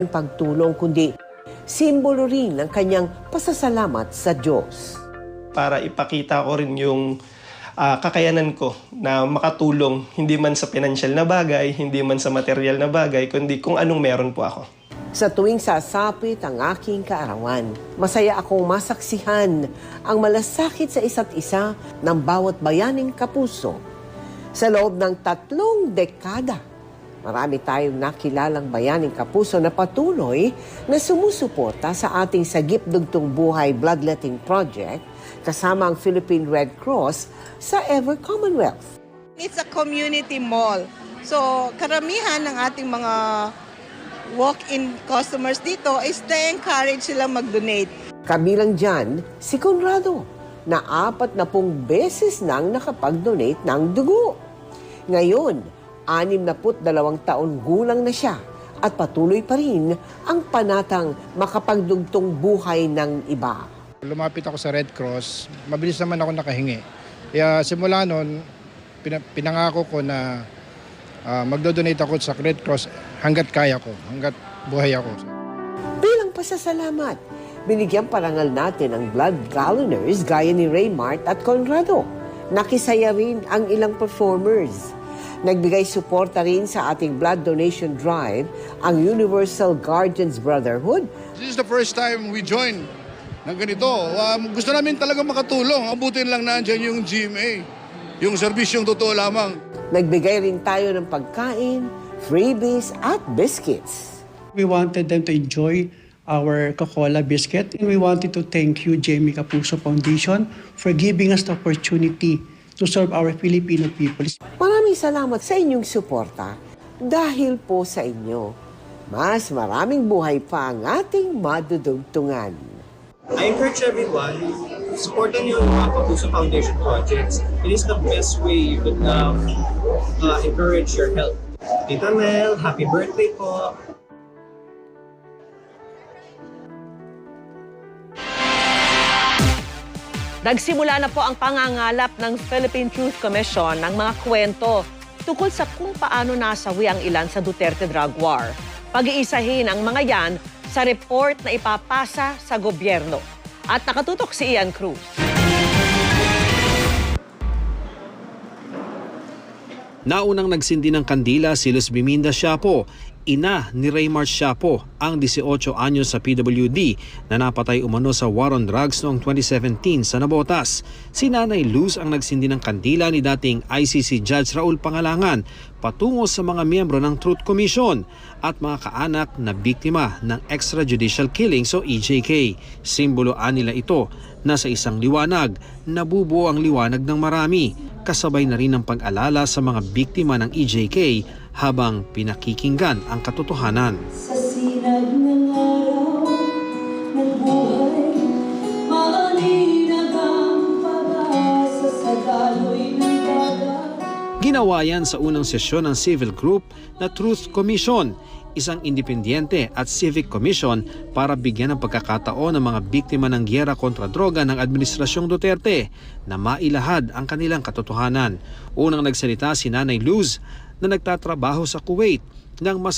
pagtulong kundi simbolo rin ng kanyang pasasalamat sa Diyos. Para ipakita ko rin yung kakayanan ko na makatulong hindi man sa financial na bagay, hindi man sa material na bagay, kundi kung anong meron po ako. Sa tuwing sasapit ang aking kaarawan, masaya akong masaksihan ang malasakit sa isa't isa ng bawat bayaning kapuso. Sa loob ng 3 dekada, marami tayong nakilalang bayaning kapuso na patuloy na sumusuporta sa ating Sagip Dugtong Buhay Bloodletting Project kasama ang Philippine Red Cross sa Ever Commonwealth. It's a community mall. So karamihan ng ating mga walk-in customers dito is na-encourage silang mag-donate. Kabilang dyan, si Conrado na 40 beses nang nakapag-donate ng dugo. Ngayon, 62 taon gulang na siya at patuloy pa rin ang panatang makapagdugtong buhay ng iba. Lumapit ako sa Red Cross, mabilis naman ako nakahingi. Kaya simula noon, pinangako ko na magdo-donate ako sa Red Cross hanggat kaya ko, hanggat buhay ako. Bilang pasasalamat, binigyan parangal natin ang blood galloners gaya ni Raymart at Conrado. Nakisaya rin ang ilang performers. Nagbigay suporta rin sa ating blood donation drive ang Universal Guardians Brotherhood. This is the first time we join ng ganito. Gusto namin talaga makatulong. Abutin lang nandiyan yung GMA, yung serbisyong totoo lamang. Nagbigay rin tayo ng pagkain, freebies at biscuits. We wanted them to enjoy our Coca-Cola biscuit. And we wanted to thank you, Jamie Kapuso Foundation, for giving us the opportunity to serve our Filipino people. Maraming salamat sa inyong suporta. Dahil po sa inyo, mas maraming buhay pa ang ating madudugtungan. I encourage everyone, supportan niyo yung mga Kapuso Foundation projects. It is the best way you could encourage your health. Tita Mel, happy birthday po! Nagsimula na po ang pangangalap ng Philippine Truth Commission ng mga kwento tungkol sa kung paano nasawi ang ilan sa Duterte drug war. Pag-iisahin ang mga yan sa report na ipapasa sa gobyerno. At nakatutok si Ian Cruz. Naunang nagsindi ng kandila si Luz Biminda Siapo, ina ni Raymart Siapo, ang 18 anyos sa PWD na napatay umano sa war on drugs noong 2017 sa Navotas. Si Nanay Luz ang nagsindi ng kandila ni dating ICC Judge Raul Pangalangan patungo sa mga miyembro ng Truth Commission at mga kaanak na biktima ng extrajudicial killings o EJK. Simboloan nila ito na sa isang liwanag, nabubuo ang liwanag ng marami. Kasabay na rin ang pag-alala sa mga biktima ng EJK habang pinakikinggan ang katotohanan. Sa sinag ng araw ng buhay, maaninag ang pag-asa sa daloy ng dagat. Ginawa yan sa unang sesyon ng civil group na Truth Commission, isang independyente at civic commission para bigyan ng pagkakataon ng mga biktima ng giyera kontra droga ng Administrasyong Duterte na mailahad ang kanilang katotohanan. Unang nagsalita si Nanay Luz na nagtatrabaho sa Kuwait nang mas